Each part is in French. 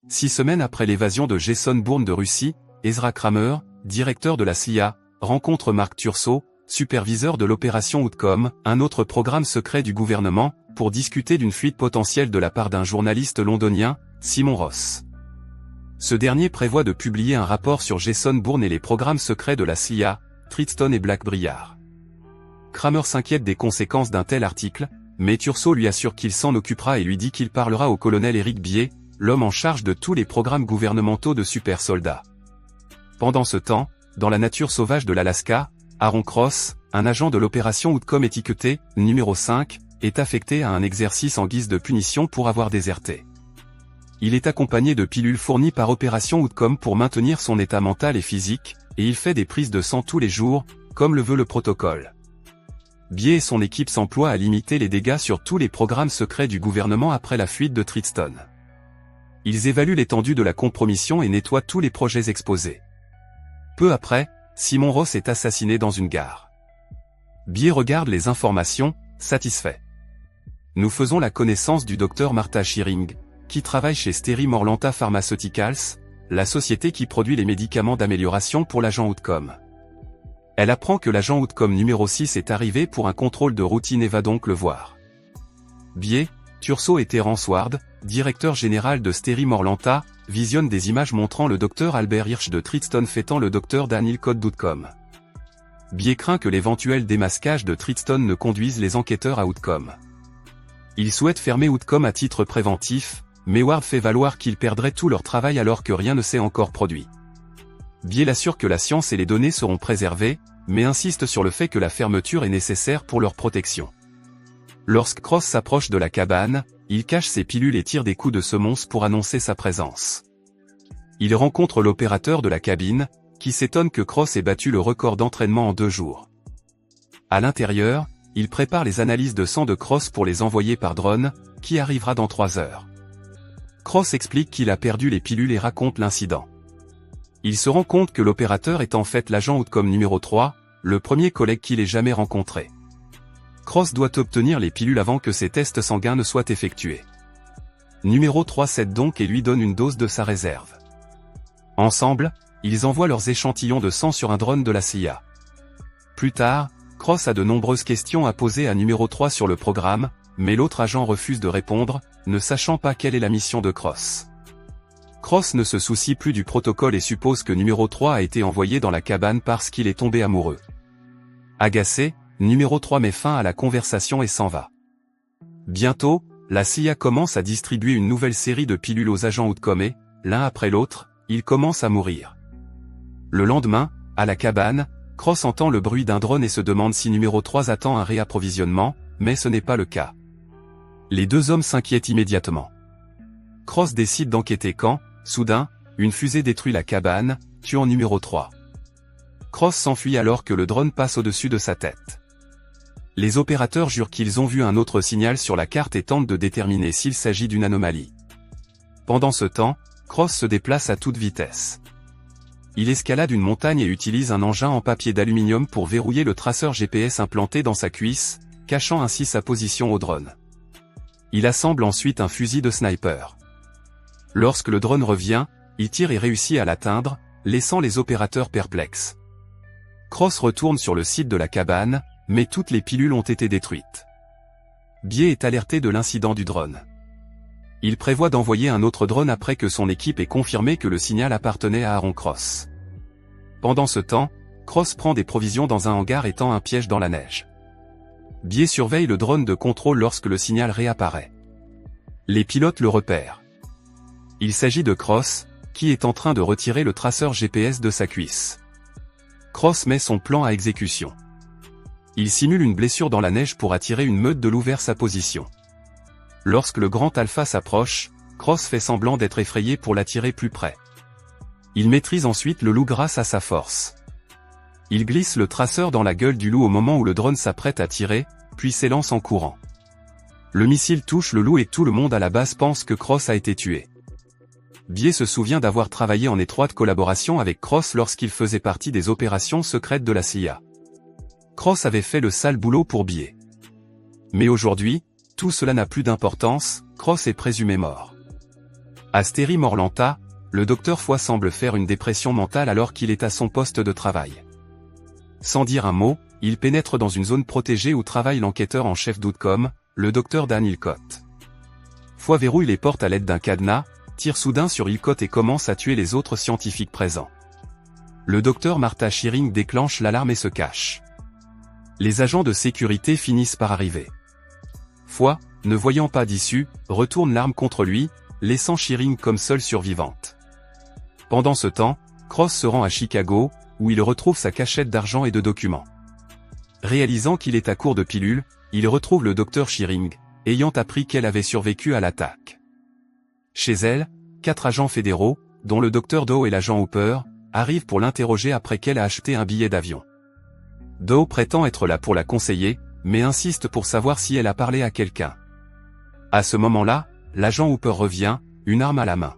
6 semaines après l'évasion de Jason Bourne de Russie, Ezra Kramer, directeur de la CIA, rencontre Mark Turso, superviseur de l'opération Outcom, un autre programme secret du gouvernement, pour discuter d'une fuite potentielle de la part d'un journaliste londonien, Simon Ross. Ce dernier prévoit de publier un rapport sur Jason Bourne et les programmes secrets de la CIA, Triton et Blackbriar. Kramer s'inquiète des conséquences d'un tel article, mais Turso lui assure qu'il s'en occupera et lui dit qu'il parlera au colonel Eric Bier, l'homme en charge de tous les programmes gouvernementaux de super soldats. Pendant ce temps, dans la nature sauvage de l'Alaska, Aaron Cross, un agent de l'opération Outcom étiqueté numéro 5, est affecté à un exercice en guise de punition pour avoir déserté. Il est accompagné de pilules fournies par Opération Outcom pour maintenir son état mental et physique, et il fait des prises de sang tous les jours, comme le veut le protocole. Bier et son équipe s'emploient à limiter les dégâts sur tous les programmes secrets du gouvernement après la fuite de Triton. Ils évaluent l'étendue de la compromission et nettoient tous les projets exposés. Peu après, Simon Ross est assassiné dans une gare. Bier regarde les informations, satisfait. Nous faisons la connaissance du docteur Martha Shearing, qui travaille chez Sterim Orlanta Pharmaceuticals, la société qui produit les médicaments d'amélioration pour l'agent Outcom. Elle apprend que l'agent Outcom numéro 6 est arrivé pour un contrôle de routine et va donc le voir. Bier, Turso et Terence Ward, directeur général de Sterim Orlanta, visionnent des images montrant le docteur Albert Hirsch de Triton fêtant le docteur Daniel Code d'Outcom. Bier craint que l'éventuel démasquage de Triton ne conduise les enquêteurs à Outcom. Il souhaite fermer Outcom à titre préventif, mais Ward fait valoir qu'ils perdraient tout leur travail alors que rien ne s'est encore produit. Bier assure que la science et les données seront préservées, mais insiste sur le fait que la fermeture est nécessaire pour leur protection. Lorsque Cross s'approche de la cabane, il cache ses pilules et tire des coups de semonce pour annoncer sa présence. Il rencontre l'opérateur de la cabine, qui s'étonne que Cross ait battu le record d'entraînement en 2 jours. À l'intérieur, il prépare les analyses de sang de Cross pour les envoyer par drone, qui arrivera dans 3 heures. Cross explique qu'il a perdu les pilules et raconte l'incident. Il se rend compte que l'opérateur est en fait l'agent Outcom numéro 3, le premier collègue qu'il ait jamais rencontré. Cross doit obtenir les pilules avant que ses tests sanguins ne soient effectués. Numéro 3 cède donc et lui donne une dose de sa réserve. Ensemble, ils envoient leurs échantillons de sang sur un drone de la CIA. Plus tard, Cross a de nombreuses questions à poser à numéro 3 sur le programme, mais l'autre agent refuse de répondre, ne sachant pas quelle est la mission de Cross. Cross ne se soucie plus du protocole et suppose que numéro 3 a été envoyé dans la cabane parce qu'il est tombé amoureux. Agacé, numéro 3 met fin à la conversation et s'en va. Bientôt, la CIA commence à distribuer une nouvelle série de pilules aux agents Outcom et, l'un après l'autre, ils commencent à mourir. Le lendemain, à la cabane, Cross entend le bruit d'un drone et se demande si numéro 3 attend un réapprovisionnement, mais ce n'est pas le cas. Les 2 hommes s'inquiètent immédiatement. Cross décide d'enquêter quand, soudain, une fusée détruit la cabane, tuant numéro 3. Cross s'enfuit alors que le drone passe au-dessus de sa tête. Les opérateurs jurent qu'ils ont vu un autre signal sur la carte et tentent de déterminer s'il s'agit d'une anomalie. Pendant ce temps, Cross se déplace à toute vitesse. Il escalade une montagne et utilise un engin en papier d'aluminium pour verrouiller le traceur GPS implanté dans sa cuisse, cachant ainsi sa position au drone. Il assemble ensuite un fusil de sniper. Lorsque le drone revient, il tire et réussit à l'atteindre, laissant les opérateurs perplexes. Cross retourne sur le site de la cabane, mais toutes les pilules ont été détruites. Bier est alerté de l'incident du drone. Il prévoit d'envoyer un autre drone après que son équipe ait confirmé que le signal appartenait à Aaron Cross. Pendant ce temps, Cross prend des provisions dans un hangar et tend un piège dans la neige. Bier surveille le drone de contrôle lorsque le signal réapparaît. Les pilotes le repèrent. Il s'agit de Cross, qui est en train de retirer le traceur GPS de sa cuisse. Cross met son plan à exécution. Il simule une blessure dans la neige pour attirer une meute de loups vers sa position. Lorsque le grand alpha s'approche, Cross fait semblant d'être effrayé pour l'attirer plus près. Il maîtrise ensuite le loup grâce à sa force. Il glisse le traceur dans la gueule du loup au moment où le drone s'apprête à tirer, puis s'élance en courant. Le missile touche le loup et tout le monde à la base pense que Cross a été tué. Bier se souvient d'avoir travaillé en étroite collaboration avec Cross lorsqu'il faisait partie des opérations secrètes de la CIA. Cross avait fait le sale boulot pour Bier. Mais aujourd'hui, tout cela n'a plus d'importance, Cross est présumé mort. À Steri Morlanta, le docteur Foy semble faire une dépression mentale alors qu'il est à son poste de travail. Sans dire un mot, il pénètre dans une zone protégée où travaille l'enquêteur en chef d'Outcom, le docteur Dan Hillcott. Foy verrouille les portes à l'aide d'un cadenas, tire soudain sur Hillcott et commence à tuer les autres scientifiques présents. Le docteur Martha Shearing déclenche l'alarme et se cache. Les agents de sécurité finissent par arriver. Foy, ne voyant pas d'issue, retourne l'arme contre lui, laissant Shearing comme seule survivante. Pendant ce temps, Cross se rend à Chicago, où il retrouve sa cachette d'argent et de documents. Réalisant qu'il est à court de pilules, il retrouve le docteur Shearing, ayant appris qu'elle avait survécu à l'attaque. Chez elle, 4 agents fédéraux, dont le docteur Doe et l'agent Hooper, arrivent pour l'interroger après qu'elle a acheté un billet d'avion. Doe prétend être là pour la conseiller, mais insiste pour savoir si elle a parlé à quelqu'un. À ce moment-là, l'agent Hooper revient, une arme à la main.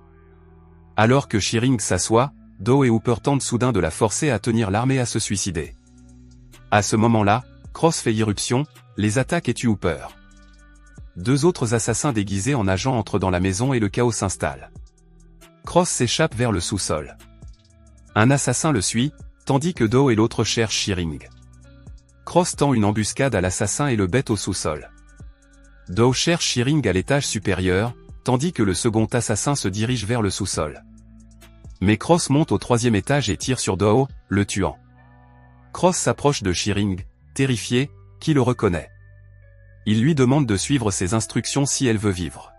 Alors que Shearing s'assoit, Doe et Hooper tentent soudain de la forcer à tenir l'arme et à se suicider. À ce moment-là, Cross fait irruption, les attaque et tue Hooper. 2 autres assassins déguisés en agents entrent dans la maison et le chaos s'installe. Cross s'échappe vers le sous-sol. Un assassin le suit, tandis que Doe et l'autre cherchent Shearing. Cross tend une embuscade à l'assassin et le bête au sous-sol. Doe cherche Shearing à l'étage supérieur, tandis que le second assassin se dirige vers le sous-sol. Mais Cross monte au 3e étage et tire sur Doe, le tuant. Cross s'approche de Shearing, terrifié, qui le reconnaît. Il lui demande de suivre ses instructions si elle veut vivre.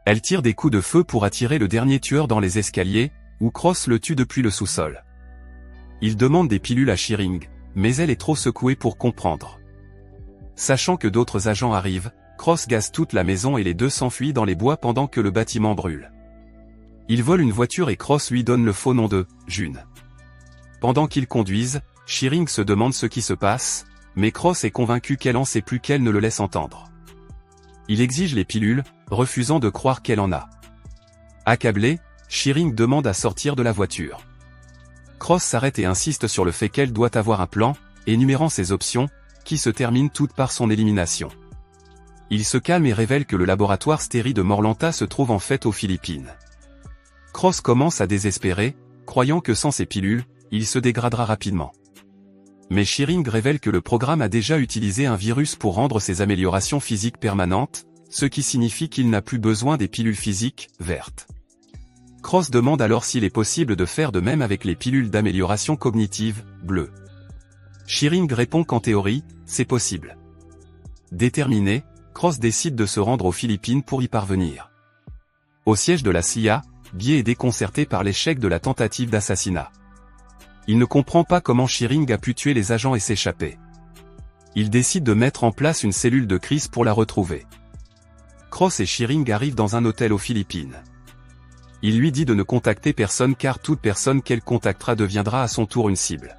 Elle tire des coups de feu pour attirer le dernier tueur dans les escaliers, où Cross le tue depuis le sous-sol. Il demande des pilules à Shearing, mais elle est trop secouée pour comprendre. Sachant que d'autres agents arrivent, Cross gaze toute la maison et les deux s'enfuient dans les bois pendant que le bâtiment brûle. Il vole une voiture et Cross lui donne le faux nom de June. Pendant qu'ils conduisent, Shearing se demande ce qui se passe, mais Cross est convaincu qu'elle en sait plus qu'elle ne le laisse entendre. Il exige les pilules, refusant de croire qu'elle en a. Accablé, Shearing demande à sortir de la voiture. Cross s'arrête et insiste sur le fait qu'elle doit avoir un plan, énumérant ses options, qui se terminent toutes par son élimination. Il se calme et révèle que le laboratoire Steri de Morlanta se trouve en fait aux Philippines. Cross commence à désespérer, croyant que sans ces pilules, il se dégradera rapidement. Mais Shearing révèle que le programme a déjà utilisé un virus pour rendre ses améliorations physiques permanentes, ce qui signifie qu'il n'a plus besoin des pilules physiques, vertes. Cross demande alors s'il est possible de faire de même avec les pilules d'amélioration cognitive, bleues. Shearing répond qu'en théorie, c'est possible. Déterminé, Cross décide de se rendre aux Philippines pour y parvenir. Au siège de la CIA, Bie est déconcerté par l'échec de la tentative d'assassinat. Il ne comprend pas comment Shearing a pu tuer les agents et s'échapper. Il décide de mettre en place une cellule de crise pour la retrouver. Cross et Shearing arrivent dans un hôtel aux Philippines. Il lui dit de ne contacter personne car toute personne qu'elle contactera deviendra à son tour une cible.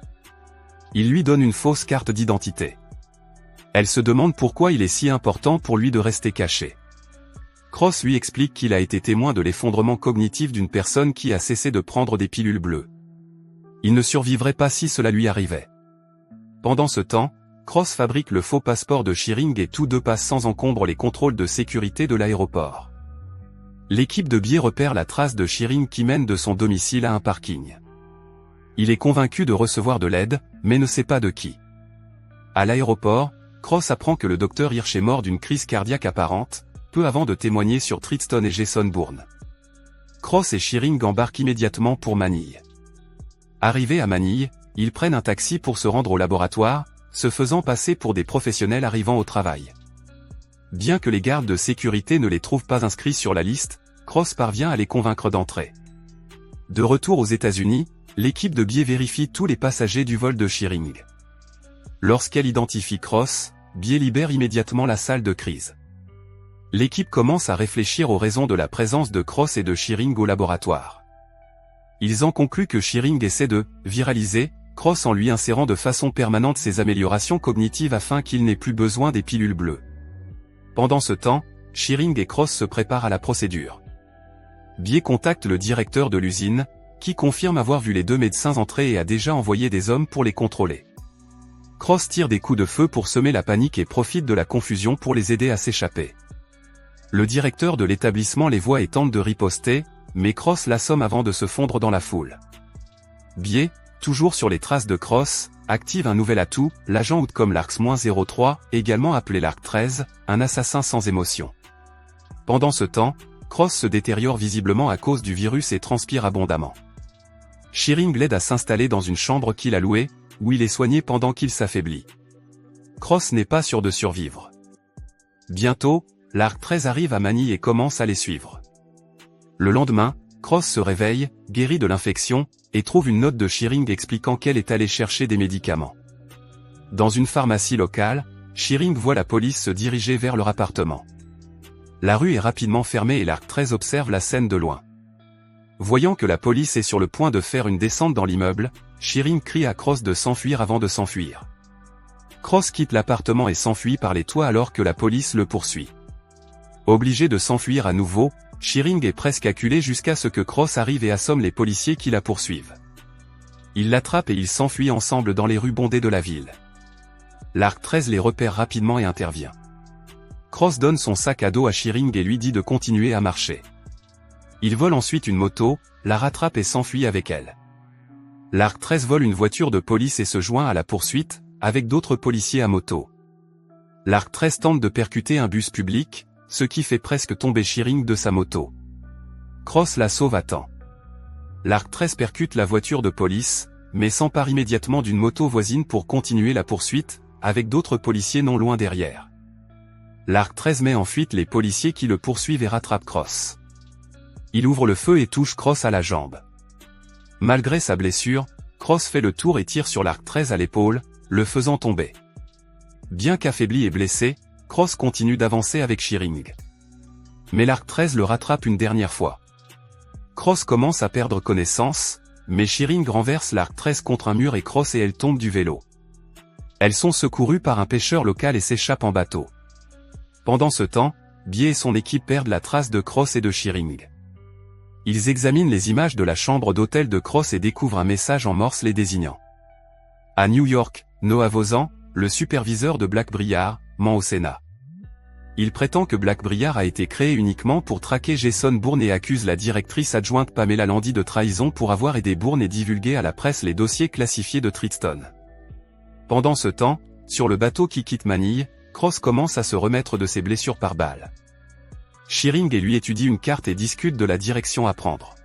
Il lui donne une fausse carte d'identité. Elle se demande pourquoi il est si important pour lui de rester caché. Cross lui explique qu'il a été témoin de l'effondrement cognitif d'une personne qui a cessé de prendre des pilules bleues. Il ne survivrait pas si cela lui arrivait. Pendant ce temps, Cross fabrique le faux passeport de Shearing et tous deux passent sans encombre les contrôles de sécurité de l'aéroport. L'équipe de Bie repère la trace de Shearing qui mène de son domicile à un parking. Il est convaincu de recevoir de l'aide, mais ne sait pas de qui. À l'aéroport, Cross apprend que le docteur Hirsch est mort d'une crise cardiaque apparente, peu avant de témoigner sur Tristan et Jason Bourne. Cross et Shearing embarquent immédiatement pour Manille. Arrivés à Manille, ils prennent un taxi pour se rendre au laboratoire, se faisant passer pour des professionnels arrivant au travail. Bien que les gardes de sécurité ne les trouvent pas inscrits sur la liste, Cross parvient à les convaincre d'entrer. De retour aux États-Unis, l'équipe de Bie vérifie tous les passagers du vol de Shearing. Lorsqu'elle identifie Cross, Bie libère immédiatement la salle de crise. L'équipe commence à réfléchir aux raisons de la présence de Cross et de Shearing au laboratoire. Ils en concluent que Shearing essaie de viraliser Cross en lui insérant de façon permanente ses améliorations cognitives afin qu'il n'ait plus besoin des pilules bleues. Pendant ce temps, Shearing et Cross se préparent à la procédure. Bie contacte le directeur de l'usine, qui confirme avoir vu les deux médecins entrer et a déjà envoyé des hommes pour les contrôler. Cross tire des coups de feu pour semer la panique et profite de la confusion pour les aider à s'échapper. Le directeur de l'établissement les voit et tente de riposter, mais Cross l'assomme avant de se fondre dans la foule. Biais, toujours sur les traces de Cross, active un nouvel atout, l'agent Outcome l'ARX-03, également appelé l'ARC-13, un assassin sans émotion. Pendant ce temps, Cross se détériore visiblement à cause du virus et transpire abondamment. Shearing l'aide à s'installer dans une chambre qu'il a louée, où il est soigné pendant qu'il s'affaiblit. Cross n'est pas sûr de survivre. Bientôt, l'ARC-13 arrive à Manille et commence à les suivre. Le lendemain, Cross se réveille, guéri de l'infection, et trouve une note de Shearing expliquant qu'elle est allée chercher des médicaments. Dans une pharmacie locale, Shearing voit la police se diriger vers leur appartement. La rue est rapidement fermée et l'ARC-13 observe la scène de loin. Voyant que la police est sur le point de faire une descente dans l'immeuble, Shearing crie à Cross de s'enfuir avant de s'enfuir. Cross quitte l'appartement et s'enfuit par les toits alors que la police le poursuit. Obligé de s'enfuir à nouveau, Shearing est presque acculé jusqu'à ce que Cross arrive et assomme les policiers qui la poursuivent. Il l'attrape et ils s'enfuient ensemble dans les rues bondées de la ville. L'ARC-13 les repère rapidement et intervient. Cross donne son sac à dos à Shearing et lui dit de continuer à marcher. Il vole ensuite une moto, la rattrape et s'enfuit avec elle. L'ARC-13 vole une voiture de police et se joint à la poursuite, avec d'autres policiers à moto. L'ARC-13 tente de percuter un bus public, ce qui fait presque tomber Shearing de sa moto. Cross la sauve à temps. L'ARC-13 percute la voiture de police, mais s'empare immédiatement d'une moto voisine pour continuer la poursuite, avec d'autres policiers non loin derrière. L'ARC-13 met en fuite les policiers qui le poursuivent et rattrape Cross. Il ouvre le feu et touche Cross à la jambe. Malgré sa blessure, Cross fait le tour et tire sur l'ARC-13 à l'épaule, le faisant tomber. Bien qu'affaibli et blessé, Cross continue d'avancer avec Shearing. Mais l'ARC-13 le rattrape une dernière fois. Cross commence à perdre connaissance, mais Shearing renverse l'ARC-13 contre un mur et Cross et elle tombent du vélo. Elles sont secourues par un pêcheur local et s'échappent en bateau. Pendant ce temps, Biais et son équipe perdent la trace de Cross et de Shearing. Ils examinent les images de la chambre d'hôtel de Cross et découvrent un message en morse les désignant. À New York, Noah Vozan, le superviseur de Black-Briar, ment au Sénat. Il prétend que Black-Briar a été créé uniquement pour traquer Jason Bourne et accuse la directrice adjointe Pamela Landy de trahison pour avoir aidé Bourne et divulgué à la presse les dossiers classifiés de Tristan. Pendant ce temps, sur le bateau qui quitte Manille, Cross commence à se remettre de ses blessures par balle. Shearing et lui étudient une carte et discutent de la direction à prendre.